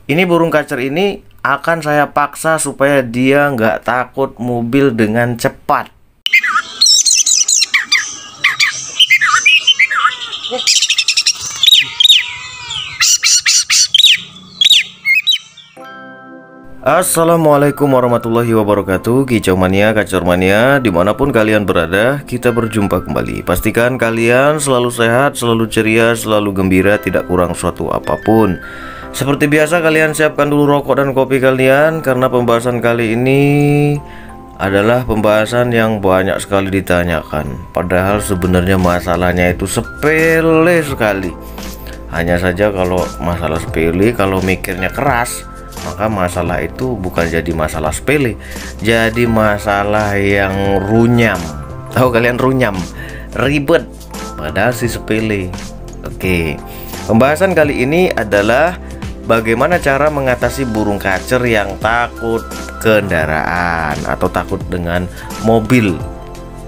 Ini burung kacer ini akan saya paksa supaya dia nggak takut mobil dengan cepat. Assalamualaikum warahmatullahi wabarakatuh. Kicau mania, kacor mania, dimanapun kalian berada, kita berjumpa kembali. Pastikan kalian selalu sehat, selalu ceria, selalu gembira, tidak kurang suatu apapun. Seperti biasa, kalian siapkan dulu rokok dan kopi kalian, karena pembahasan kali ini adalah pembahasan yang banyak sekali ditanyakan. Padahal sebenarnya masalahnya itu sepele sekali. Hanya saja kalau masalah sepele, kalau mikirnya keras, maka masalah itu bukan jadi masalah sepele, jadi masalah yang runyam. Tahu kalian runyam? Ribet, padahal sih sepele. Oke, pembahasan kali ini adalah bagaimana cara mengatasi burung kacer yang takut kendaraan atau takut dengan mobil.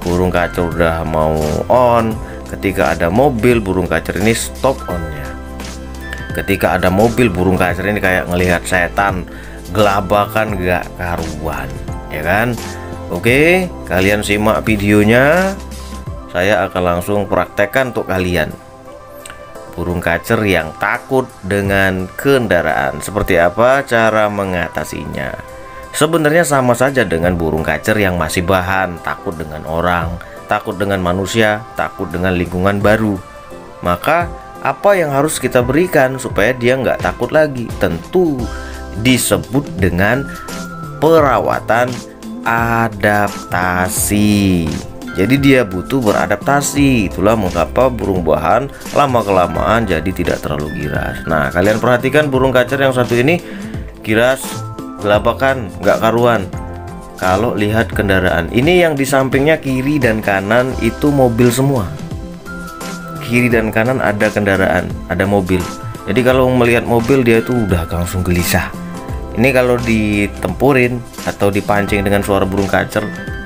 Burung kacer udah mau on, ketika ada mobil burung kacer ini stop onnya. Ketika ada mobil burung kacer ini kayak ngelihat setan, gelabakan gak karuan, ya kan? Oke, kalian simak videonya. Saya akan langsung praktekkan untuk kalian. Burung kacer yang takut dengan kendaraan, seperti apa cara mengatasinya? Sebenarnya sama saja dengan burung kacer yang masih bahan, takut dengan orang, takut dengan manusia, takut dengan lingkungan baru. Maka apa yang harus kita berikan supaya dia nggak takut lagi? Tentu disebut dengan perawatan adaptasi. Jadi dia butuh beradaptasi. Itulah mengapa burung bahan lama-kelamaan jadi tidak terlalu giras. Nah, kalian perhatikan burung kacer yang satu ini giras, gelabakan, nggak karuan. Kalau lihat kendaraan, ini yang di sampingnya kiri dan kanan itu mobil semua. Kiri dan kanan ada kendaraan, ada mobil. Jadi kalau melihat mobil dia itu udah langsung gelisah. Ini kalau ditempurin atau dipancing dengan suara burung kacer,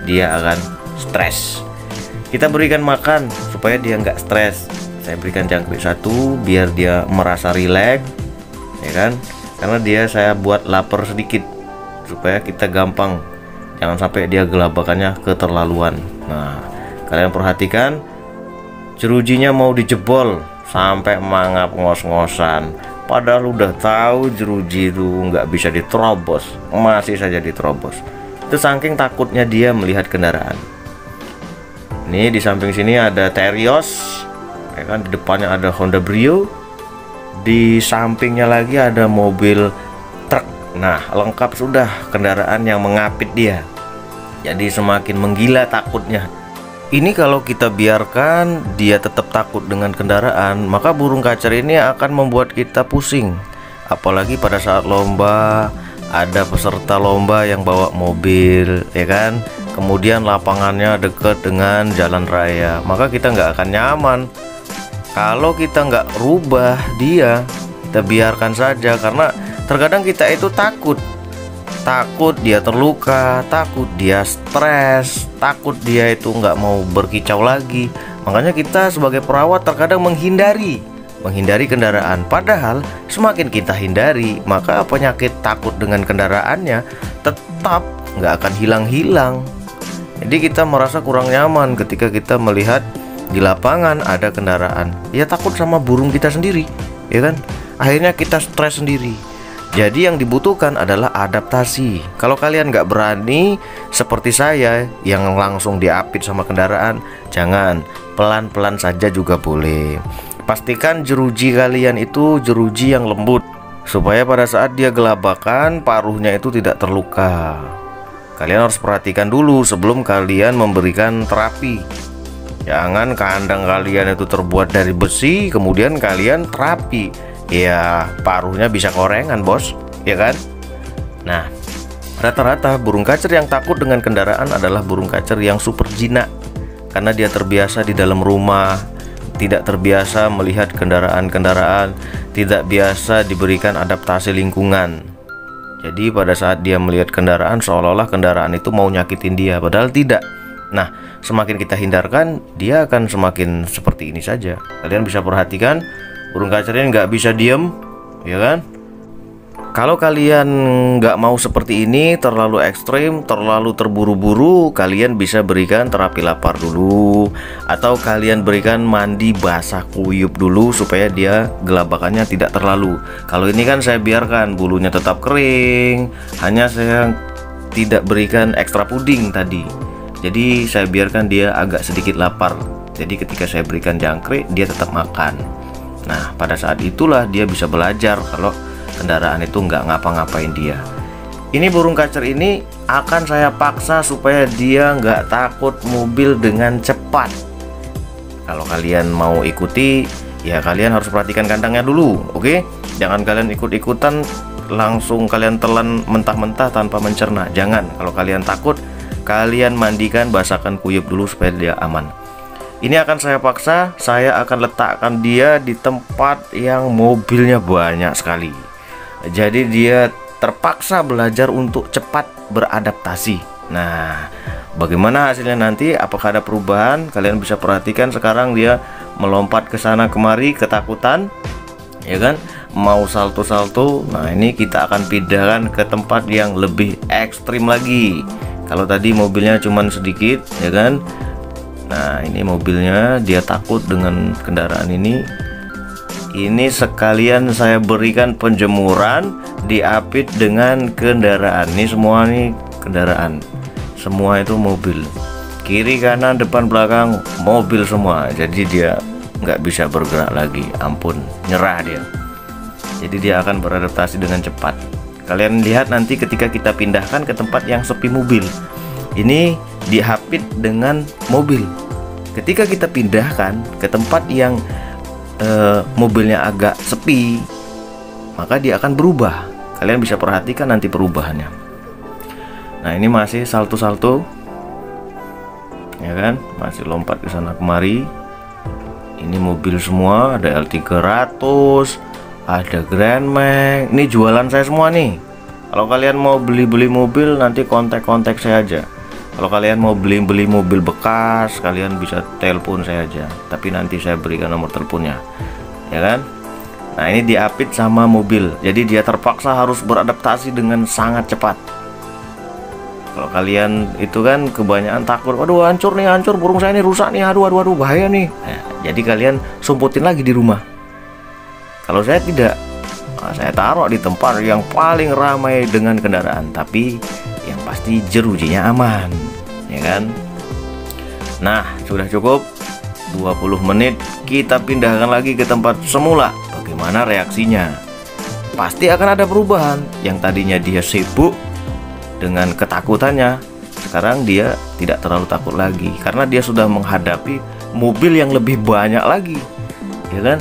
dia akan stres. Kita berikan makan supaya dia nggak stres. Saya berikan jangkrik satu biar dia merasa rileks, ya kan? Karena dia saya buat lapar sedikit supaya kita gampang. Jangan sampai dia gelabakannya keterlaluan. Nah, kalian perhatikan. Jerujinya mau dijebol sampai mangap ngos-ngosan. Padahal udah tahu jeruji itu nggak bisa diterobos, masih saja diterobos. Itu saking takutnya dia melihat kendaraan. Ini di samping sini ada Terios, ya kan? Di depannya ada Honda Brio, di sampingnya lagi ada mobil truk. Nah, lengkap sudah kendaraan yang mengapit dia. Jadi semakin menggila takutnya. Ini kalau kita biarkan dia tetap takut dengan kendaraan, maka burung kacer ini akan membuat kita pusing. Apalagi pada saat lomba, ada peserta lomba yang bawa mobil, ya kan? Kemudian lapangannya dekat dengan jalan raya, maka kita nggak akan nyaman. Kalau kita nggak rubah dia, kita biarkan saja, karena terkadang kita itu takut dia terluka, takut dia stres, takut dia itu nggak mau berkicau lagi. Makanya kita sebagai perawat terkadang menghindari kendaraan. Padahal semakin kita hindari, maka penyakit takut dengan kendaraannya tetap nggak akan hilang-hilang. Jadi kita merasa kurang nyaman ketika kita melihat di lapangan ada kendaraan. Ya takut sama burung kita sendiri, ya kan? Akhirnya kita stres sendiri. Jadi yang dibutuhkan adalah adaptasi. Kalau kalian nggak berani seperti saya yang langsung diapit sama kendaraan, jangan, pelan-pelan saja juga boleh. Pastikan jeruji kalian itu jeruji yang lembut, supaya pada saat dia gelabakan paruhnya itu tidak terluka. Kalian harus perhatikan dulu sebelum kalian memberikan terapi. Jangan kandang kalian itu terbuat dari besi kemudian kalian terapi. Ya paruhnya bisa korengan bos, ya kan? Nah, rata-rata burung kacer yang takut dengan kendaraan adalah burung kacer yang super jinak. Karena dia terbiasa di dalam rumah, tidak terbiasa melihat kendaraan-kendaraan, tidak biasa diberikan adaptasi lingkungan. Jadi pada saat dia melihat kendaraan, seolah-olah kendaraan itu mau nyakitin dia, padahal tidak. Nah, semakin kita hindarkan, dia akan semakin seperti ini saja. Kalian bisa perhatikan burung kacer ini nggak bisa diem, ya kan? Kalau kalian nggak mau seperti ini, terlalu ekstrim, terlalu terburu-buru, kalian bisa berikan terapi lapar dulu, atau kalian berikan mandi basah kuyup dulu supaya dia gelabakannya tidak terlalu. Kalau ini kan saya biarkan bulunya tetap kering, hanya saya tidak berikan ekstra puding tadi. Jadi saya biarkan dia agak sedikit lapar. Jadi ketika saya berikan jangkrik, dia tetap makan. Nah, pada saat itulah dia bisa belajar kalau kendaraan itu nggak ngapa-ngapain dia. Ini burung kacer ini akan saya paksa supaya dia nggak takut mobil dengan cepat. Kalau kalian mau ikuti, ya kalian harus perhatikan kandangnya dulu, oke? Jangan kalian ikut-ikutan langsung kalian telan mentah-mentah tanpa mencerna. Jangan. Kalau kalian takut, kalian mandikan, basahkan kuyup dulu supaya dia aman. Ini akan saya paksa, saya akan letakkan dia di tempat yang mobilnya banyak sekali. Jadi dia terpaksa belajar untuk cepat beradaptasi. Nah, bagaimana hasilnya nanti? Apakah ada perubahan? Kalian bisa perhatikan sekarang dia melompat ke sana kemari ketakutan, ya kan? Mau salto-salto. Nah, ini kita akan pindahkan ke tempat yang lebih ekstrim lagi. Kalau tadi mobilnya cuman sedikit, ya kan? Nah, ini mobilnya dia takut dengan kendaraan ini. Ini sekalian saya berikan penjemuran, diapit dengan kendaraan. Ini semua nih kendaraan, semua itu mobil, kiri kanan depan belakang mobil semua. Jadi dia nggak bisa bergerak lagi, ampun, nyerah dia. Jadi dia akan beradaptasi dengan cepat. Kalian lihat nanti ketika kita pindahkan ke tempat yang sepi mobil, ini diapit dengan mobil. Ketika kita pindahkan ke tempat yang mobilnya agak sepi, maka dia akan berubah. Kalian bisa perhatikan nanti perubahannya. Nah, ini masih salto-salto, ya kan, masih lompat ke sana kemari. Ini mobil semua, ada L300, ada Grand Max. Ini jualan saya semua nih. Kalau kalian mau beli-beli mobil, nanti kontak-kontak saya aja. Kalau kalian mau beli mobil bekas, kalian bisa telepon saya aja. Tapi nanti saya berikan nomor teleponnya, ya kan? Nah, ini diapit sama mobil. Jadi dia terpaksa harus beradaptasi dengan sangat cepat. Kalau kalian itu kan kebanyakan takut, waduh hancur nih, hancur burung saya ini, rusak nih, aduh bahaya nih. Nah, jadi kalian sumputin lagi di rumah. Kalau saya tidak, saya taruh di tempat yang paling ramai dengan kendaraan, tapi yang pasti jerujinya aman, ya kan? Nah, sudah cukup 20 menit, kita pindahkan lagi ke tempat semula. Bagaimana reaksinya? Pasti akan ada perubahan. Yang tadinya dia sibuk dengan ketakutannya, sekarang dia tidak terlalu takut lagi karena dia sudah menghadapi mobil yang lebih banyak lagi, ya kan?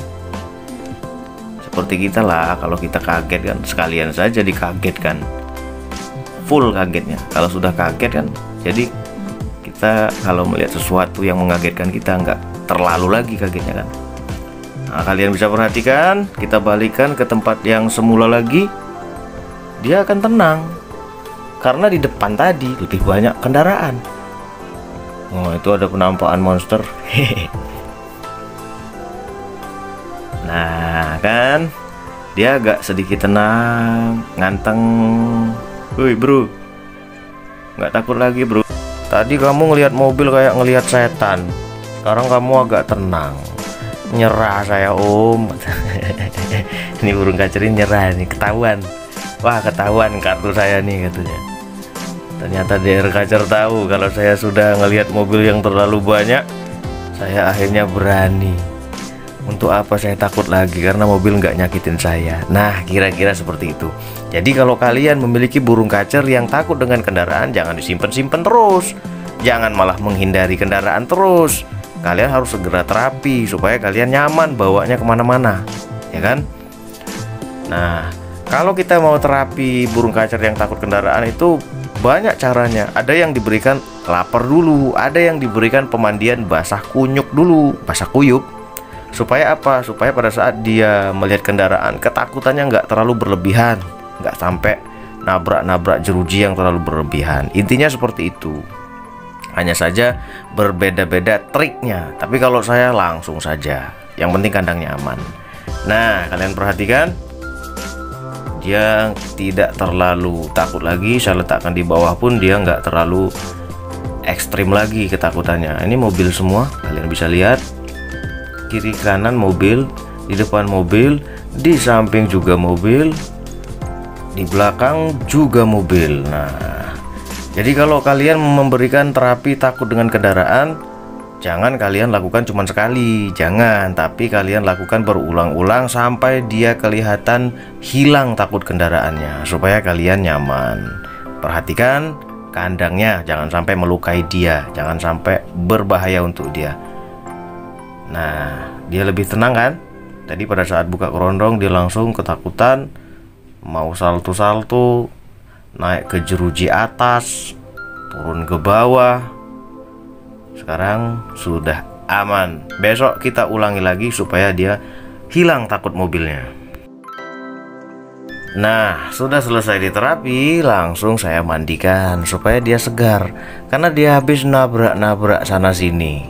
Seperti kita lah, kalau kita kaget kan, sekalian saja dikagetkan, full kagetnya. Kalau sudah kaget kan, jadi kita kalau melihat sesuatu yang mengagetkan kita nggak terlalu lagi kagetnya kan. Nah, kalian bisa perhatikan, kita balikan ke tempat yang semula lagi, dia akan tenang karena di depan tadi lebih banyak kendaraan. Oh, itu ada penampakan monster. Nah, kan dia agak sedikit tenang, nganteng. Woi bro, nggak takut lagi bro. Tadi kamu ngelihat mobil kayak ngelihat setan, sekarang kamu agak tenang. Nyerah saya om. Ini burung kacer ini nyerah nih, ketahuan. Wah, ketahuan kartu saya nih katanya. Ternyata DR kacer tahu kalau saya sudah ngelihat mobil yang terlalu banyak, saya akhirnya berani. Untuk apa saya takut lagi, karena mobil nggak nyakitin saya. Nah, kira-kira seperti itu. Jadi kalau kalian memiliki burung kacer yang takut dengan kendaraan, jangan disimpan-simpan terus. Jangan malah menghindari kendaraan terus. Kalian harus segera terapi supaya kalian nyaman bawanya kemana-mana, ya kan? Nah, kalau kita mau terapi burung kacer yang takut kendaraan itu banyak caranya. Ada yang diberikan lapar dulu, ada yang diberikan pemandian basah kunyuk dulu, basah kuyup. Supaya apa? Supaya pada saat dia melihat kendaraan, ketakutannya nggak terlalu berlebihan, nggak sampai nabrak-nabrak jeruji yang terlalu berlebihan. Intinya seperti itu. Hanya saja berbeda-beda triknya. Tapi kalau saya langsung saja, yang penting kandangnya aman. Nah, kalian perhatikan, dia tidak terlalu takut lagi. Saya letakkan di bawah pun dia nggak terlalu ekstrim lagi ketakutannya. Ini mobil semua, kalian bisa lihat kiri kanan mobil, di depan mobil, di samping juga mobil, di belakang juga mobil. Nah, jadi kalau kalian memberikan terapi takut dengan kendaraan, jangan kalian lakukan cuma sekali, jangan, tapi kalian lakukan berulang-ulang sampai dia kelihatan hilang takut kendaraannya, supaya kalian nyaman. Perhatikan kandangnya, jangan sampai melukai dia, jangan sampai berbahaya untuk dia. Nah, dia lebih tenang kan? Tadi pada saat buka kerondong dia langsung ketakutan, mau salto-salto, naik ke jeruji atas, turun ke bawah. Sekarang sudah aman. Besok kita ulangi lagi supaya dia hilang takut mobilnya. Nah, sudah selesai diterapi, langsung saya mandikan supaya dia segar, karena dia habis nabrak-nabrak sana sini.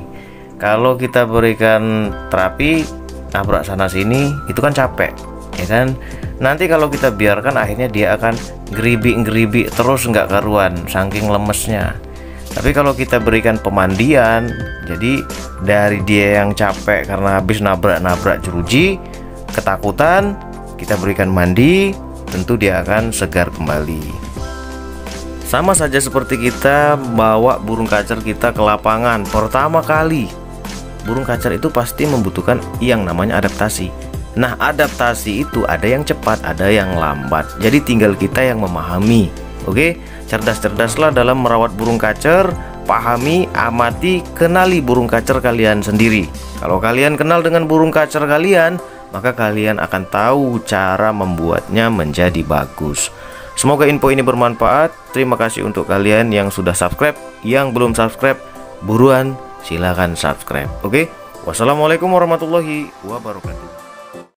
Kalau kita berikan terapi nabrak sana sini, itu kan capek, ya kan? Nanti kalau kita biarkan, akhirnya dia akan geribik-geribik terus nggak karuan saking lemesnya. Tapi kalau kita berikan pemandian, jadi dari dia yang capek karena habis nabrak-nabrak jeruji, ketakutan, kita berikan mandi, tentu dia akan segar kembali. Sama saja seperti kita bawa burung kacer kita ke lapangan pertama kali. Burung kacer itu pasti membutuhkan yang namanya adaptasi. Nah, adaptasi itu ada yang cepat, ada yang lambat. Jadi tinggal kita yang memahami. Oke, cerdas-cerdaslah dalam merawat burung kacer. Pahami, amati, kenali burung kacer kalian sendiri. Kalau kalian kenal dengan burung kacer kalian, maka kalian akan tahu cara membuatnya menjadi bagus. Semoga info ini bermanfaat. Terima kasih untuk kalian yang sudah subscribe. Yang belum subscribe, buruan silakan subscribe. Oke, wassalamualaikum warahmatullahi wabarakatuh.